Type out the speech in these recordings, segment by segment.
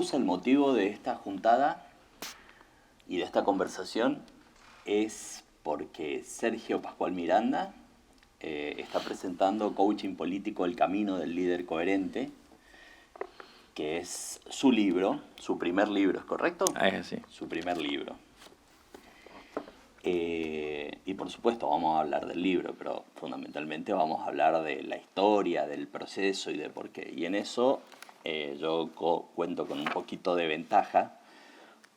excusa, el motivo de esta juntada y de esta conversación es porque Sergio Pascual Miranda está presentando Coaching Político, el camino del líder coherente, que es su libro, su primer libro, ¿es correcto? Es así. Su primer libro. Y por supuesto vamos a hablar del libro, pero fundamentalmente vamos a hablar de la historia, del proceso y de por qué. Y en eso yo cuento con un poquito de ventaja,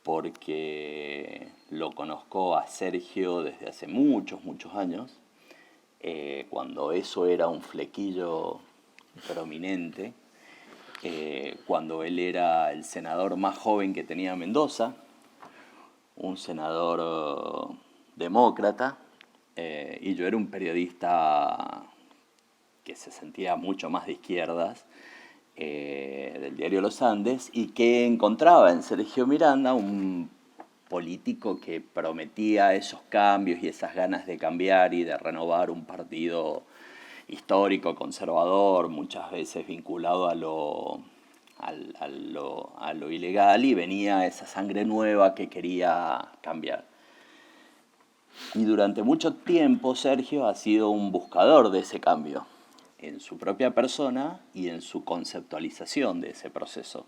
porque lo conozco a Sergio desde hace muchos años, cuando eso era un flequillo prominente, cuando él era el senador más joven que tenía Mendoza, un senador demócrata, y yo era un periodista que se sentía mucho más de izquierdas, del diario Los Andes, y que encontraba en Sergio Miranda un político que prometía esos cambios y esas ganas de cambiar y de renovar un partido histórico, conservador, muchas veces vinculado a lo ilegal, y venía esa sangre nueva que quería cambiar. Y durante mucho tiempo Sergio ha sido un buscador de ese cambio, en su propia persona y en su conceptualización de ese proceso.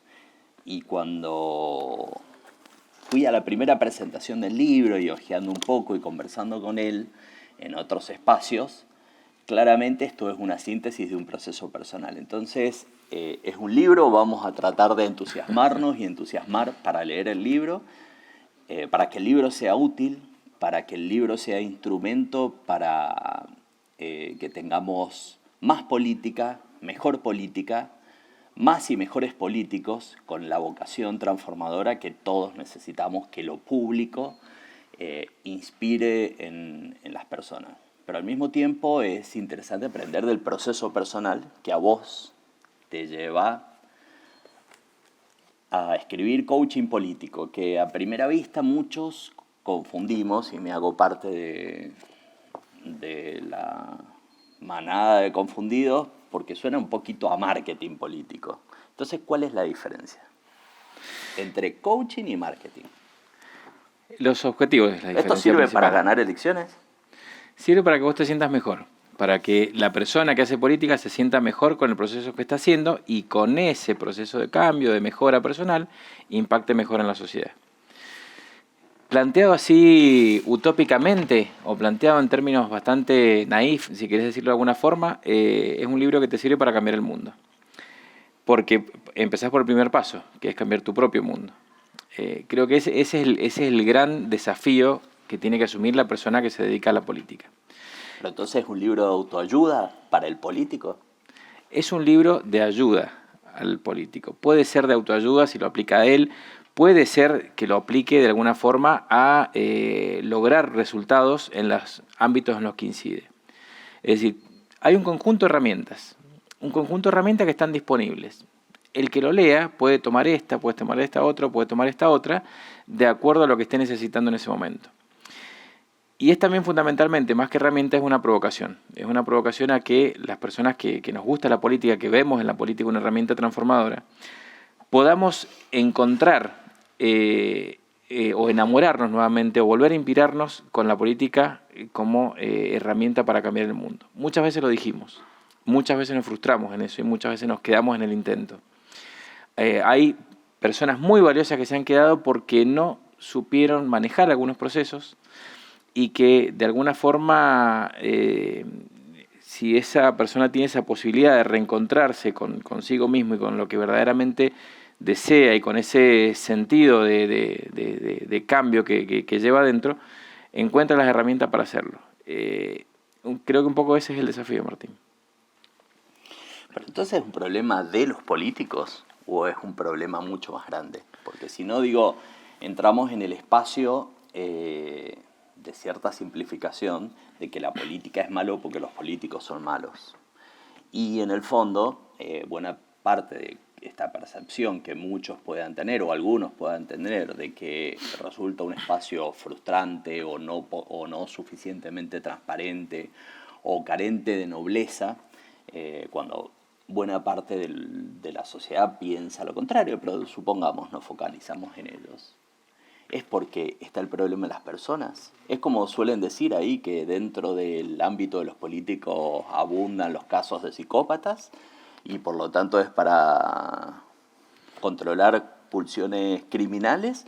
Y cuando fui a la primera presentación del libro y hojeando un poco y conversando con él en otros espacios, claramente esto es una síntesis de un proceso personal. Entonces, es un libro, vamos a tratar de entusiasmarnos y entusiasmar para leer el libro, para que el libro sea útil, para que el libro sea instrumento para que tengamos más política, mejor política, más y mejores políticos con la vocación transformadora que todos necesitamos, que lo público inspire en las personas. Pero al mismo tiempo es interesante aprender del proceso personal que a vos te lleva a escribir Coaching Político, que a primera vista muchos confundimos, y me hago parte de la manada de confundidos, porque suena un poquito a marketing político. Entonces, ¿cuál es la diferencia entre coaching y marketing? Los objetivos es la diferencia. ¿Esto sirve principal. para ganar elecciones? Sirve para que vos te sientas mejor, para que la persona que hace política se sienta mejor con el proceso que está haciendo y con ese proceso de cambio, de mejora personal, impacte mejor en la sociedad. Planteado así utópicamente, o planteado en términos bastante naif, si querés decirlo de alguna forma, es un libro que te sirve para cambiar el mundo. Porque empezás por el primer paso, que es cambiar tu propio mundo. Creo que ese es el gran desafío que tiene que asumir la persona que se dedica a la política. Pero entonces, ¿es un libro de autoayuda para el político? Es un libro de ayuda al político. Puede ser de autoayuda si lo aplica a él, puede ser que lo aplique de alguna forma a lograr resultados en los ámbitos en los que incide. Es decir, hay un conjunto de herramientas que están disponibles. El que lo lea puede tomar esta, puede tomar esta otra, de acuerdo a lo que esté necesitando en ese momento. Y es también fundamentalmente, más que herramienta, es una provocación. Es una provocación a que las personas que nos gusta la política, que vemos en la política una herramienta transformadora, podamos encontrar o enamorarnos nuevamente o volver a inspirarnos con la política como herramienta para cambiar el mundo. Muchas veces lo dijimos, muchas veces nos frustramos en eso y muchas veces nos quedamos en el intento. Hay personas muy valiosas que se han quedado porque no supieron manejar algunos procesos y que de alguna forma, si esa persona tiene esa posibilidad de reencontrarse consigo mismo y con lo que verdaderamente desea y con ese sentido de cambio que lleva adentro, encuentra las herramientas para hacerlo. Creo que un poco ese es el desafío, Martín. Pero entonces, ¿es un problema de los políticos o es un problema mucho más grande? Porque si no, digo, entramos en el espacio de cierta simplificación de que la política es malo porque los políticos son malos. Y en el fondo, buena parte de esta percepción que muchos puedan tener o algunos puedan tener de que resulta un espacio frustrante o no suficientemente transparente o carente de nobleza, cuando buena parte de la sociedad piensa lo contrario, pero supongamos nos focalizamos en ellos. ¿Es porque está el problema de las personas? Es como suelen decir ahí que dentro del ámbito de los políticos abundan los casos de psicópatas y por lo tanto es para controlar pulsiones criminales,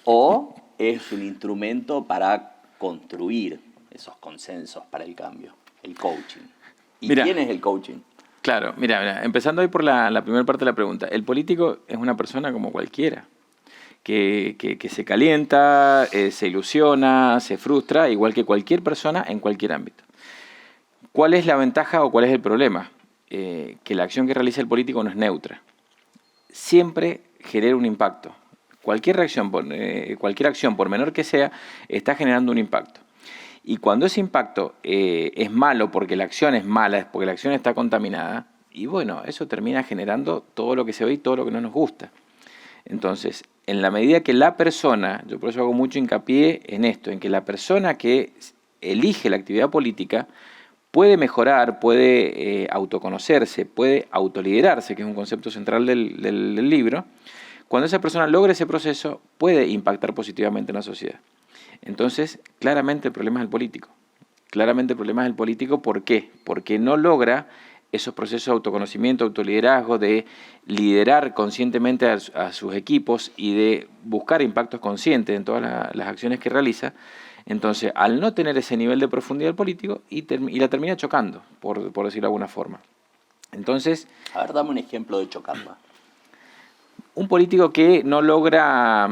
o es un instrumento para construir esos consensos para el cambio, el coaching. ¿Y quién es el coaching? Claro, mira, empezando ahí por la primera parte de la pregunta. El político es una persona como cualquiera, que se calienta, se ilusiona, se frustra, igual que cualquier persona en cualquier ámbito. ¿Cuál es la ventaja o cuál es el problema? Que la acción que realiza el político no es neutra. Siempre genera un impacto. Cualquier acción, por menor que sea, está generando un impacto. Y cuando ese impacto es malo porque la acción es mala, es porque la acción está contaminada, y bueno, eso termina generando todo lo que se ve y todo lo que no nos gusta. Entonces, en la medida que la persona, yo por eso hago mucho hincapié en esto, en que la persona que elige la actividad política puede mejorar, puede autoconocerse, puede autoliderarse, que es un concepto central del libro. Cuando esa persona logra ese proceso, puede impactar positivamente en la sociedad. Entonces, claramente el problema es el político. Claramente el problema es el político, ¿por qué? Porque no logra esos procesos de autoconocimiento, autoliderazgo, de liderar conscientemente a sus equipos y de buscar impactos conscientes en todas las acciones que realiza. Entonces, al no tener ese nivel de profundidad el político, y la termina chocando, por decirlo de alguna forma. Entonces, a ver, dame un ejemplo de chocarla. Un político que no logra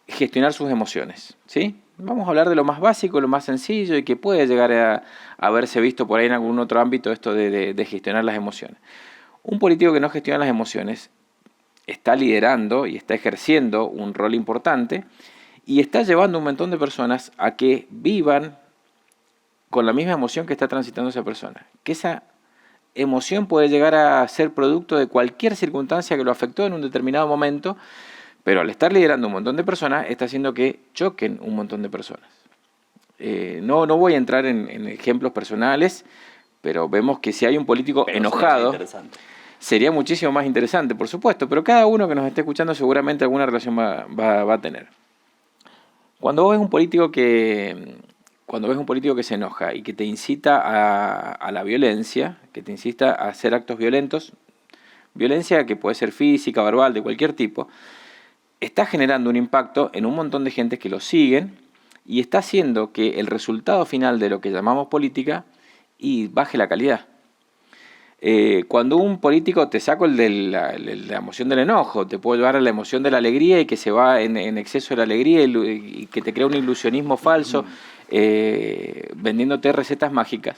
gestionar sus emociones, ¿sí? Vamos a hablar de lo más básico, lo más sencillo y que puede llegar a haberse visto por ahí en algún otro ámbito esto de gestionar las emociones. Un político que no gestiona las emociones está liderando y está ejerciendo un rol importante y está llevando a un montón de personas a que vivan con la misma emoción que está transitando esa persona. Que esa emoción puede llegar a ser producto de cualquier circunstancia que lo afectó en un determinado momento, pero al estar liderando un montón de personas, está haciendo que choquen un montón de personas. No voy a entrar en ejemplos personales, pero vemos que si hay un político enojado, sería muchísimo más interesante, por supuesto, pero cada uno que nos esté escuchando seguramente alguna relación va a tener. Cuando ves un político que se enoja y que te incita a la violencia, que te incita a hacer actos violentos, violencia que puede ser física, verbal, de cualquier tipo, está generando un impacto en un montón de gente que lo siguen y está haciendo que el resultado final de lo que llamamos política baje la calidad. Cuando un político, te saco la emoción del enojo, te puedo llevar a la emoción de la alegría y que se va en exceso de la alegría y que te crea un ilusionismo falso, vendiéndote recetas mágicas.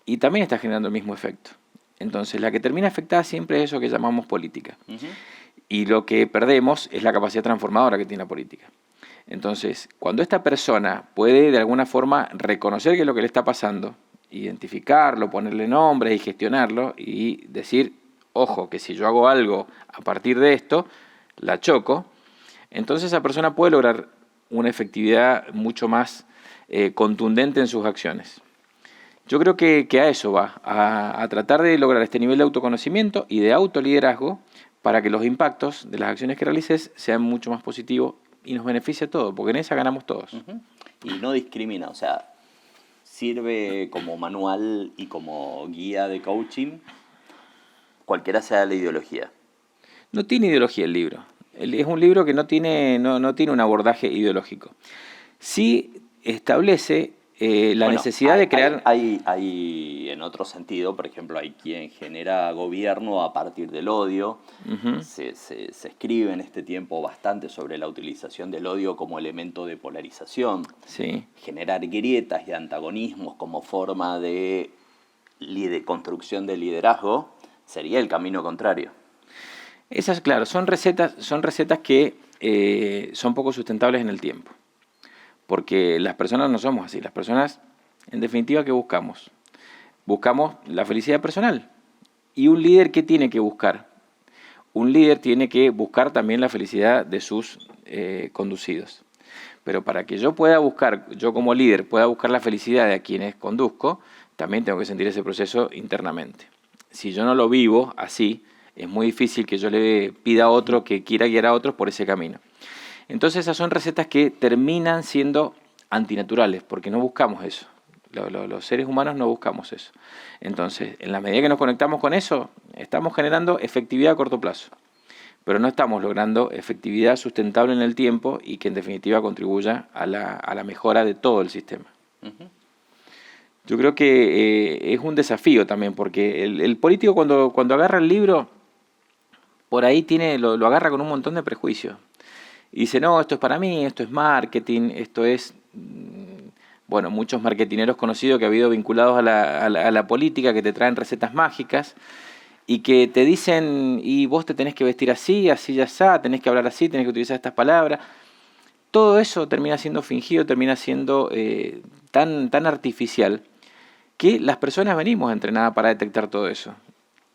Y también está generando el mismo efecto. Entonces, la que termina afectada siempre es eso que llamamos política. Y lo que perdemos es la capacidad transformadora que tiene la política. Entonces, cuando esta persona puede de alguna forma reconocer qué es lo que le está pasando, identificarlo, ponerle nombres y gestionarlo y decir, ojo, que si yo hago algo a partir de esto, la choco, entonces esa persona puede lograr una efectividad mucho más contundente en sus acciones. Yo creo que a eso va, a tratar de lograr este nivel de autoconocimiento y de autoliderazgo para que los impactos de las acciones que realices sean mucho más positivos y nos beneficie a todos, porque en esa ganamos todos. Y no discrimina, o sea, sirve como manual y como guía de coaching, cualquiera sea la ideología. No tiene ideología el libro. Es un libro que no tiene un abordaje ideológico. Sí establece la necesidad de crear... Hay en otro sentido, por ejemplo, hay quien genera gobierno a partir del odio. Se escribe en este tiempo bastante sobre la utilización del odio como elemento de polarización. Sí. Generar grietas y antagonismos como forma de construcción de liderazgo sería el camino contrario. Esas, claro, son recetas que son poco sustentables en el tiempo. Porque las personas no somos así. Las personas, en definitiva, ¿qué buscamos? Buscamos la felicidad personal. ¿Y un líder qué tiene que buscar? Un líder tiene que buscar también la felicidad de sus conducidos. Pero para que yo como líder, pueda buscar la felicidad de a quienes conduzco, también tengo que sentir ese proceso internamente. si yo no lo vivo así, es muy difícil que yo le pida a otro que quiera guiar a otros por ese camino. Entonces esas son recetas que terminan siendo antinaturales, porque no buscamos eso. Los seres humanos no buscamos eso. Entonces, en la medida que nos conectamos con eso, estamos generando efectividad a corto plazo, pero no estamos logrando efectividad sustentable en el tiempo y que en definitiva contribuya a la mejora de todo el sistema. Uh-huh. Yo creo que es un desafío también, porque el político cuando agarra el libro, por ahí lo agarra con un montón de prejuicios. Y dice, no, esto es para mí, esto es marketing, esto es... Bueno, muchos marketineros conocidos que ha habido vinculados a la política, que te traen recetas mágicas y que te dicen, y vos te tenés que vestir así, así ya está, tenés que hablar así, tenés que utilizar estas palabras. Todo eso termina siendo fingido, termina siendo tan artificial que las personas venimos entrenadas para detectar todo eso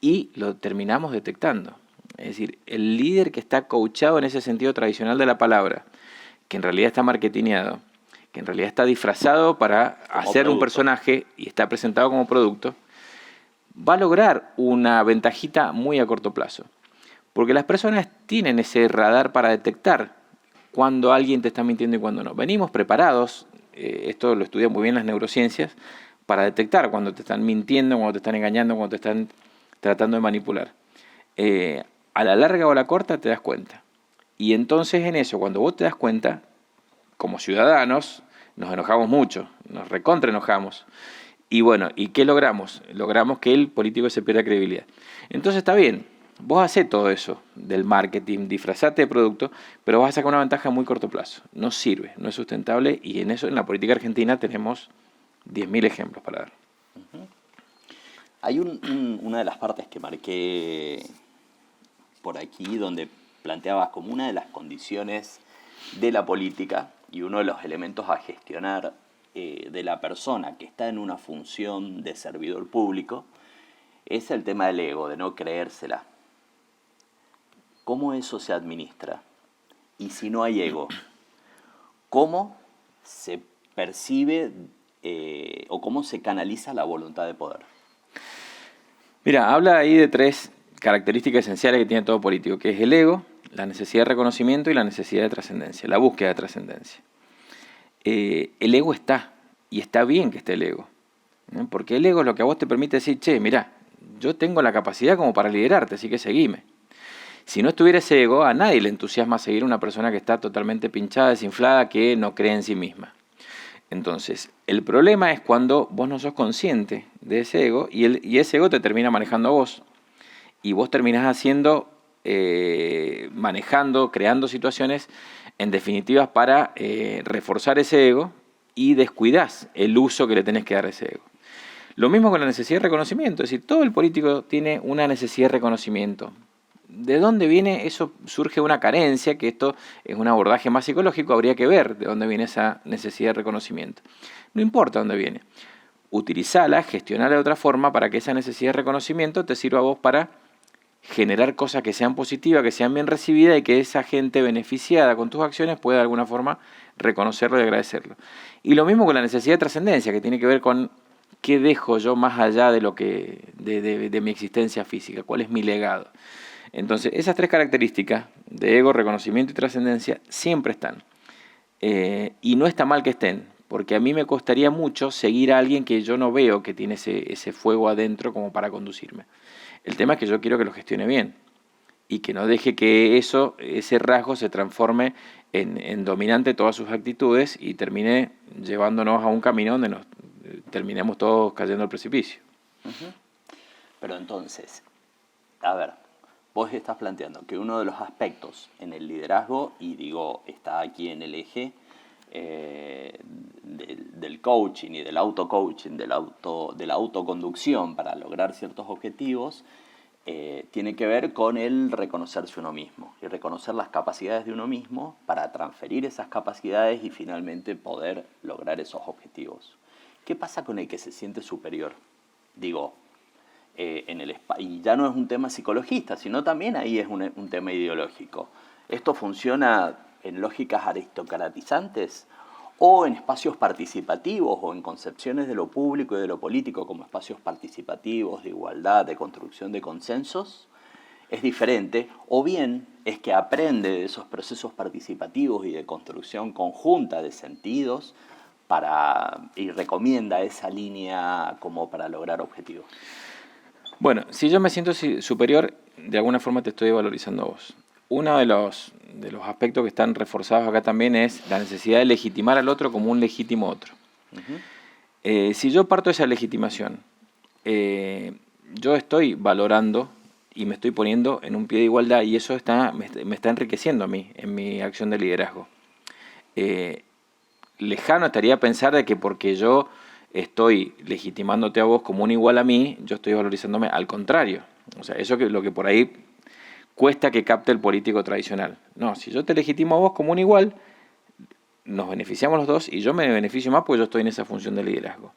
y lo terminamos detectando. Es decir, el líder que está coachado en ese sentido tradicional de la palabra, que en realidad está marketineado, que en realidad está disfrazado para hacer un personaje y está presentado como producto, va a lograr una ventajita muy a corto plazo. Porque las personas tienen ese radar para detectar cuando alguien te está mintiendo y cuando no. Venimos preparados, esto lo estudian muy bien las neurociencias, para detectar cuando te están mintiendo, cuando te están engañando, cuando te están tratando de manipular. A la larga o a la corta te das cuenta. Y entonces en eso, cuando vos te das cuenta, como ciudadanos, nos enojamos mucho, nos recontra enojamos. Y bueno, ¿y qué logramos? Logramos que el político se pierda credibilidad. Entonces está bien, vos hacés todo eso del marketing, disfrazate de producto, pero vas a sacar una ventaja a muy corto plazo. No sirve, no es sustentable y en eso en la política argentina tenemos 10.000 ejemplos para dar. Uh-huh. Hay una de las partes que marqué por aquí donde planteabas como una de las condiciones de la política y uno de los elementos a gestionar de la persona que está en una función de servidor público es el tema del ego, de no creérsela. ¿Cómo eso se administra? Y si no hay ego, ¿cómo se percibe o cómo se canaliza la voluntad de poder? Mira, habla ahí de 3 características esenciales que tiene todo político, que es el ego, la necesidad de reconocimiento y la necesidad de trascendencia, la búsqueda de trascendencia. El ego está, y está bien que esté el ego, ¿no? Porque el ego es lo que a vos te permite decir, che, mirá, yo tengo la capacidad como para liderarte, así que seguime. Si no estuviera ese ego, a nadie le entusiasma seguir a una persona que está totalmente pinchada, desinflada, que no cree en sí misma. Entonces, el problema es cuando vos no sos consciente de ese ego y ese ego te termina manejando a vos. Y vos terminás haciendo, manejando, creando situaciones en definitiva para reforzar ese ego y descuidás el uso que le tenés que dar a ese ego. Lo mismo con la necesidad de reconocimiento, es decir, todo el político tiene una necesidad de reconocimiento. ¿De dónde viene? Eso surge una carencia, que esto es un abordaje más psicológico, habría que ver de dónde viene esa necesidad de reconocimiento. No importa dónde viene, utilizala, gestionala de otra forma para que esa necesidad de reconocimiento te sirva a vos para generar cosas que sean positivas, que sean bien recibidas y que esa gente beneficiada con tus acciones pueda de alguna forma reconocerlo y agradecerlo. Y lo mismo con la necesidad de trascendencia, que tiene que ver con qué dejo yo más allá de lo que de mi existencia física, cuál es mi legado. Entonces, esas 3 características de ego, reconocimiento y trascendencia siempre están. Y no está mal que estén, porque a mí me costaría mucho seguir a alguien que yo no veo que tiene ese fuego adentro como para conducirme. El tema es que yo quiero que lo gestione bien y que no deje que ese rasgo se transforme en dominante de todas sus actitudes y termine llevándonos a un camino donde nos terminemos todos cayendo al precipicio. Uh-huh. Pero entonces, a ver, vos estás planteando que uno de los aspectos en el liderazgo, y digo, está aquí en el eje del coaching y del auto-coaching, de la autoconducción para lograr ciertos objetivos, tiene que ver con el reconocerse uno mismo y reconocer las capacidades de uno mismo para transferir esas capacidades y finalmente poder lograr esos objetivos. ¿Qué pasa con el que se siente superior? Digo, y ya no es un tema psicologista, sino también ahí es un tema ideológico. ¿Esto funciona en lógicas aristocratizantes o en espacios participativos o en concepciones de lo público y de lo político como espacios participativos, de igualdad, de construcción de consensos, es diferente, o bien es que aprende de esos procesos participativos y de construcción conjunta de sentidos y recomienda esa línea como para lograr objetivos. Bueno, si yo me siento superior, de alguna forma te estoy valorizando a vos. Uno de los aspectos que están reforzados acá también es la necesidad de legitimar al otro como un legítimo otro. Si yo parto de esa legitimación, yo estoy valorando y me estoy poniendo en un pie de igualdad y eso me está enriqueciendo a mí en mi acción de liderazgo. Lejano estaría pensar de que porque yo estoy legitimándote a vos como un igual a mí, yo estoy valorizándome al contrario. O sea, eso es lo que por ahí cuesta que capte el político tradicional. No, si yo te legitimo a vos como un igual, nos beneficiamos los dos y yo me beneficio más porque yo estoy en esa función de liderazgo.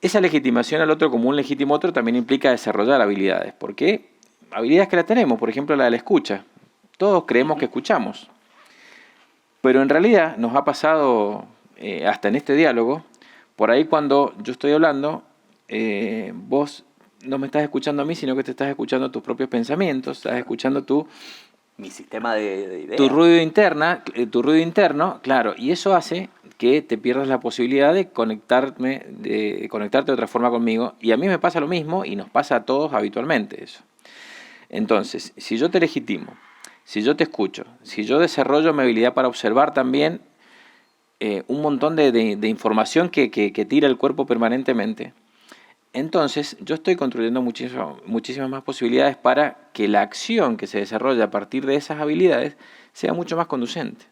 Esa legitimación al otro como un legítimo otro también implica desarrollar habilidades. ¿Por qué? Habilidades que las tenemos, por ejemplo la de la escucha. Todos creemos que escuchamos. Pero en realidad nos ha pasado, hasta en este diálogo, por ahí cuando yo estoy hablando, vos no me estás escuchando a mí, sino que te estás escuchando tus propios pensamientos, estás escuchando mi sistema de ideas. Tu ruido interno, claro, y eso hace que te pierdas la posibilidad de conectarte de otra forma conmigo, y a mí me pasa lo mismo, y nos pasa a todos habitualmente eso. Entonces, si yo te legitimo, si yo te escucho, si yo desarrollo mi habilidad para observar también un montón de información que tira el cuerpo permanentemente, entonces yo estoy construyendo muchísimas más posibilidades para que la acción que se desarrolla a partir de esas habilidades sea mucho más conducente.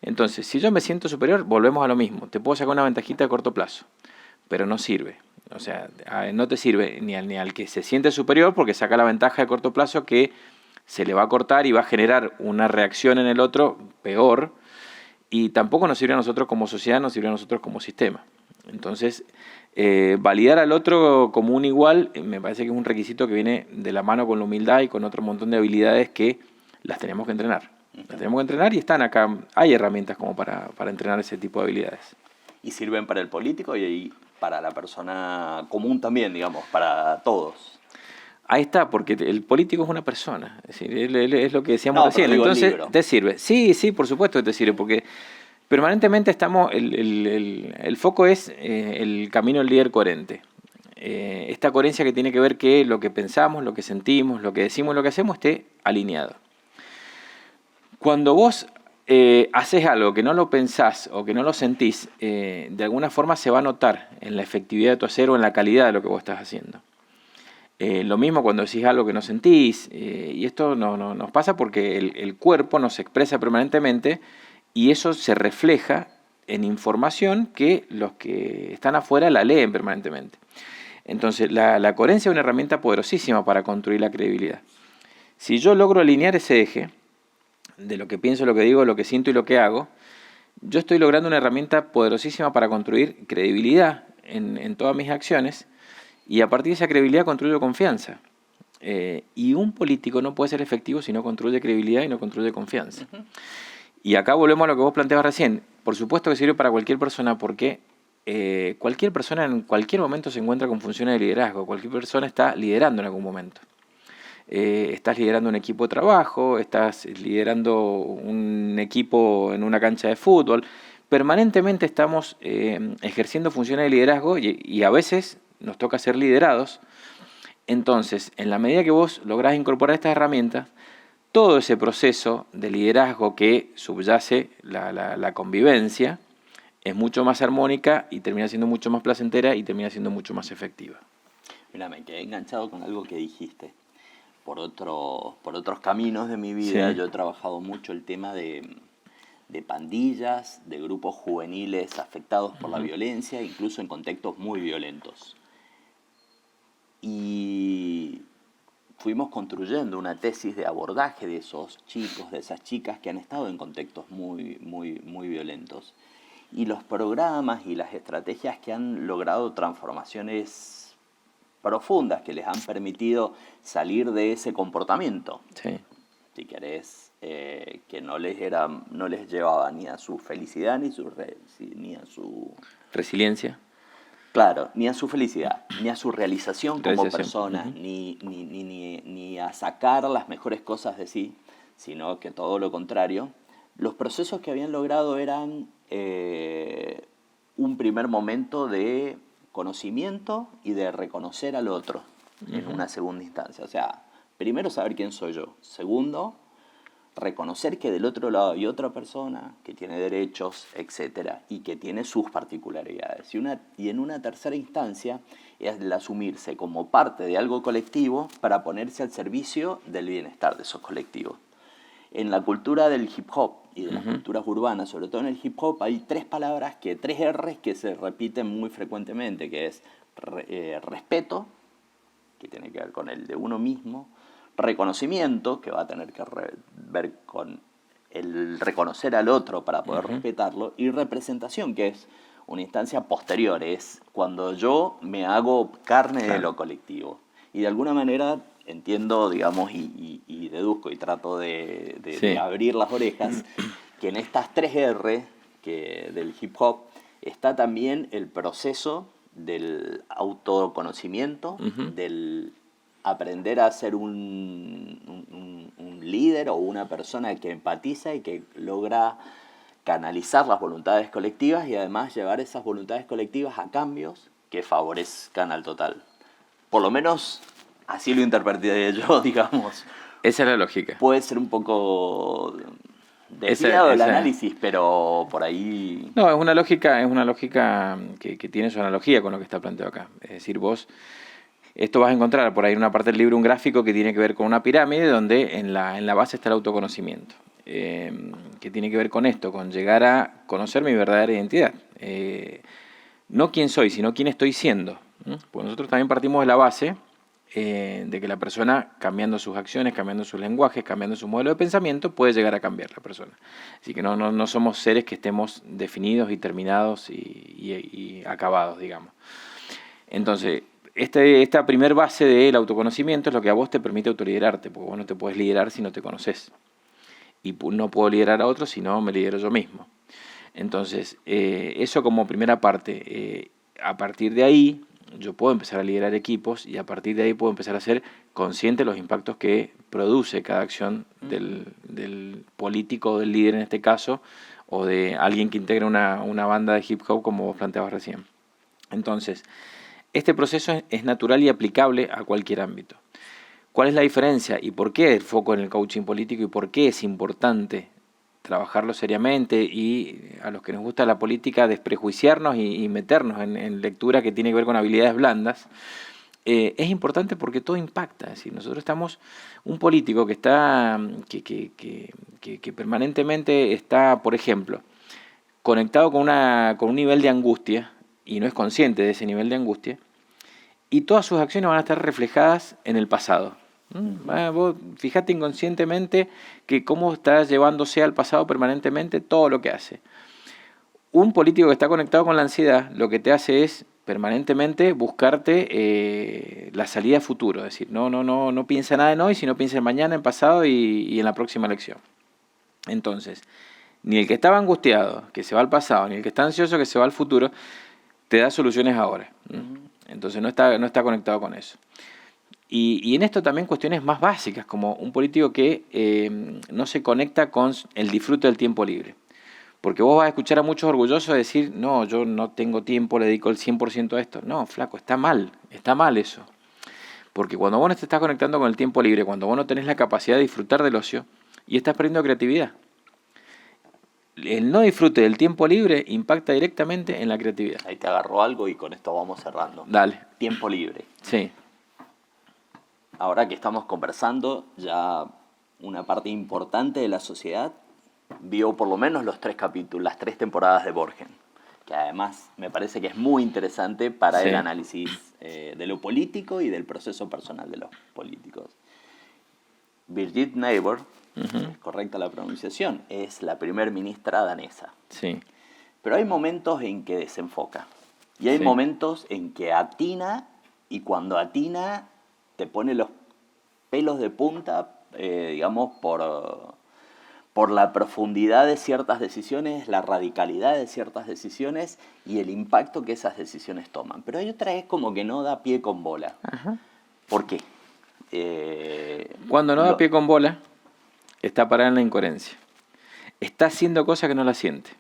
Entonces, si yo me siento superior, volvemos a lo mismo. Te puedo sacar una ventajita a corto plazo, pero no sirve. O sea, no te sirve ni al que se siente superior porque saca la ventaja de corto plazo que se le va a cortar y va a generar una reacción en el otro peor, y tampoco nos sirve a nosotros como sociedad, nos sirve a nosotros como sistema. Entonces, validar al otro como un igual me parece que es un requisito que viene de la mano con la humildad y con otro montón de habilidades que las tenemos que entrenar. Las tenemos que entrenar y están acá. Hay herramientas como para entrenar ese tipo de habilidades. Y sirven para el político y para la persona común también, digamos, para todos. Ahí está, porque el político es una persona. Es decir, es lo que decíamos recién. Entonces, ¿te sirve? Sí, por supuesto que te sirve, porque permanentemente estamos, el foco es el camino del líder coherente. Esta coherencia que tiene que ver que lo que pensamos, lo que sentimos, lo que decimos, lo que hacemos esté alineado. Cuando vos haces algo que no lo pensás o que no lo sentís, de alguna forma se va a notar en la efectividad de tu hacer o en la calidad de lo que vos estás haciendo. Lo mismo cuando decís algo que no sentís, y esto nos pasa porque el cuerpo nos expresa permanentemente y eso se refleja en información que los que están afuera la leen permanentemente. Entonces, la coherencia es una herramienta poderosísima para construir la credibilidad. Si yo logro alinear ese eje de lo que pienso, lo que digo, lo que siento y lo que hago, yo estoy logrando una herramienta poderosísima para construir credibilidad en todas mis acciones, y a partir de esa credibilidad construyo confianza. Y un político no puede ser efectivo si no construye credibilidad y no construye confianza. Uh-huh. Y acá volvemos a lo que vos planteabas recién. Por supuesto que sirve para cualquier persona porque cualquier persona en cualquier momento se encuentra con funciones de liderazgo. Cualquier persona está liderando en algún momento. Estás liderando un equipo de trabajo, estás liderando un equipo en una cancha de fútbol. Permanentemente estamos ejerciendo funciones de liderazgo y a veces nos toca ser liderados. Entonces, en la medida que vos lográs incorporar estas herramientas, todo ese proceso de liderazgo que subyace la convivencia es mucho más armónica y termina siendo mucho más placentera y termina siendo mucho más efectiva. Mira, me quedé enganchado con algo que dijiste. Por otros caminos de mi vida, sí. Yo he trabajado mucho el tema de pandillas, de grupos juveniles afectados por la violencia, incluso en contextos muy violentos. Y fuimos construyendo una tesis de abordaje de esos chicos, de esas chicas que han estado en contextos muy violentos. Y los programas y las estrategias que han logrado transformaciones profundas que les han permitido salir de ese comportamiento. Sí. si querés, que no les llevaba ni a su felicidad ni a su... Resiliencia. Claro, ni a su felicidad, ni a su realización como persona, Uh-huh. ni a sacar las mejores cosas de sí, sino que todo lo contrario. Los procesos que habían logrado eran un primer momento de conocimiento y de reconocer al otro en una segunda instancia. O sea, primero saber quién soy yo. Segundo, reconocer que del otro lado hay otra persona que tiene derechos, etcétera, y que tiene sus particularidades. Y en una tercera instancia es el asumirse como parte de algo colectivo para ponerse al servicio del bienestar de esos colectivos. En la cultura del hip hop y de las culturas urbanas, sobre todo en el hip hop, hay tres R's que se repiten muy frecuentemente, que es respeto, que tiene que ver con el de uno mismo, reconocimiento, que va a tener que ver con el reconocer al otro para poder respetarlo, y representación, que es una instancia posterior, es cuando yo me hago carne de lo colectivo. Y de alguna manera entiendo, digamos, y deduzco y trato de abrir las orejas, que en estas 3R del hip hop está también el proceso del autoconocimiento, del aprender a ser un líder o una persona que empatiza y que logra canalizar las voluntades colectivas y además llevar esas voluntades colectivas a cambios que favorezcan al total. Por lo menos así lo interpreté yo, digamos. Esa es la lógica. Puede ser un poco desviado el análisis, pero por ahí... No, es una lógica que tiene su analogía con lo que está planteado acá. Es decir, vos, esto vas a encontrar por ahí en una parte del libro un gráfico que tiene que ver con una pirámide donde en la base está el autoconocimiento. Que tiene que ver con esto, con llegar a conocer mi verdadera identidad. No quién soy, sino quién estoy siendo. Pues nosotros también partimos de la base de que la persona, cambiando sus acciones, cambiando sus lenguajes, cambiando su modelo de pensamiento, puede llegar a cambiar la persona. Así que no somos seres que estemos definidos y terminados y acabados, digamos. Entonces, esta primer base del autoconocimiento es lo que a vos te permite autoliderarte, porque vos no te puedes liderar si no te conoces. Y no puedo liderar a otros si no me lidero yo mismo. Entonces, eso como primera parte. A partir de ahí, yo puedo empezar a liderar equipos y a partir de ahí puedo empezar a ser consciente de los impactos que produce cada acción del político, del líder en este caso, o de alguien que integra una banda de hip hop como vos planteabas recién. Entonces, este proceso es natural y aplicable a cualquier ámbito. ¿Cuál es la diferencia y por qué el foco en el coaching político y por qué es importante trabajarlo seriamente y a los que nos gusta la política desprejuiciarnos y meternos en lectura que tiene que ver con habilidades blandas? Es importante porque todo impacta. Es decir, nosotros estamos, un político que está que permanentemente está, por ejemplo, conectado con un nivel de angustia y no es consciente de ese nivel de angustia, y todas sus acciones van a estar reflejadas en el pasado. Vos fijate inconscientemente que cómo está llevándose al pasado permanentemente todo lo que hace. Un político que está conectado con la ansiedad lo que te hace es permanentemente buscarte la salida a futuro. Es decir, no piensa nada en hoy, sino piensa en mañana, en pasado y en la próxima elección. Entonces, ni el que estaba angustiado, que se va al pasado, ni el que está ansioso, que se va al futuro, te da soluciones ahora. Entonces no está conectado con eso. Y en esto también cuestiones más básicas, como un político que no se conecta con el disfrute del tiempo libre. Porque vos vas a escuchar a muchos orgullosos decir, no, yo no tengo tiempo, le dedico el 100% a esto. No, flaco, está mal eso. Porque cuando vos no te estás conectando con el tiempo libre, cuando vos no tenés la capacidad de disfrutar del ocio, y estás perdiendo creatividad. El no disfrute del tiempo libre impacta directamente en la creatividad. Ahí te agarró algo y con esto vamos cerrando. Dale. Tiempo libre. Sí. Ahora que estamos conversando, ya una parte importante de la sociedad vio por lo menos los 3 capítulos, las 3 temporadas de Borgen, que además me parece que es muy interesante para el análisis de lo político y del proceso personal de los políticos. Birgit Neighbor, es correcta la pronunciación, es la primer ministra danesa. Sí. Pero hay momentos en que desenfoca. Y hay momentos en que atina, y cuando atina te pone los pelos de punta digamos, por la profundidad de ciertas decisiones, la radicalidad de ciertas decisiones y el impacto que esas decisiones toman. Pero hay otra es como que no da pie con bola. Ajá. ¿Por qué? Cuando no da pie con bola, está parada en la incoherencia. Está haciendo cosas que no la siente.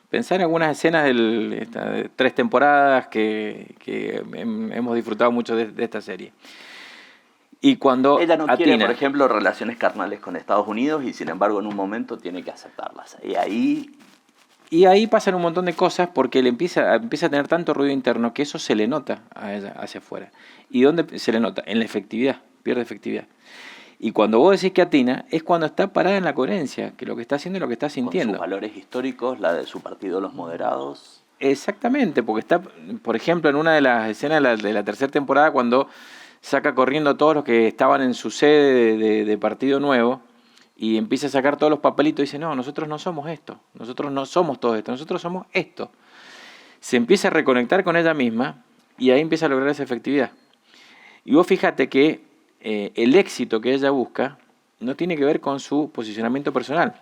Pensar en algunas escenas de 3 temporadas que hemos disfrutado mucho de esta serie. Y cuando ella no atina, quiere, por ejemplo, relaciones carnales con Estados Unidos y sin embargo en un momento tiene que aceptarlas. Y ahí pasan un montón de cosas porque él empieza a tener tanto ruido interno que eso se le nota a ella hacia afuera. ¿Y dónde se le nota? En la efectividad, pierde efectividad. Y cuando vos decís que atina, es cuando está parada en la coherencia, que lo que está haciendo es lo que está sintiendo. Con sus valores históricos, la de su partido, los moderados. Exactamente, porque está, por ejemplo, en una de las escenas de la 3ª temporada, cuando saca corriendo a todos los que estaban en su sede de Partido Nuevo y empieza a sacar todos los papelitos y dice, no, nosotros no somos esto, nosotros no somos todo esto, nosotros somos esto. Se empieza a reconectar con ella misma y ahí empieza a lograr esa efectividad. Y vos fíjate que el éxito que ella busca no tiene que ver con su posicionamiento personal,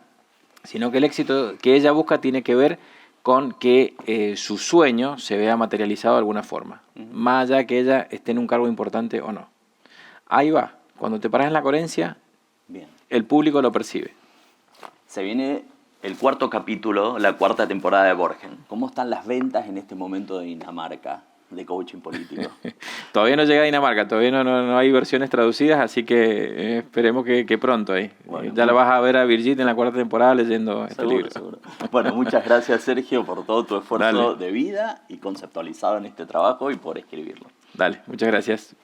sino que el éxito que ella busca tiene que ver con que su sueño se vea materializado de alguna forma, más allá que ella esté en un cargo importante o no. Ahí va, cuando te paras en la coherencia, bien, el público lo percibe. Se viene el 4º capítulo, la 4ª temporada de Borgen. ¿Cómo están las ventas en este momento de Dinamarca de coaching político? Todavía no llega a Dinamarca, todavía no hay versiones traducidas, así que esperemos que pronto ahí. Bueno, ya la vas a ver a Birgit en la 4ª temporada leyendo este libro. Seguro. Bueno, muchas gracias, Sergio, por todo tu esfuerzo Dale. de vida y conceptualizado en este trabajo y por escribirlo. Dale, muchas gracias.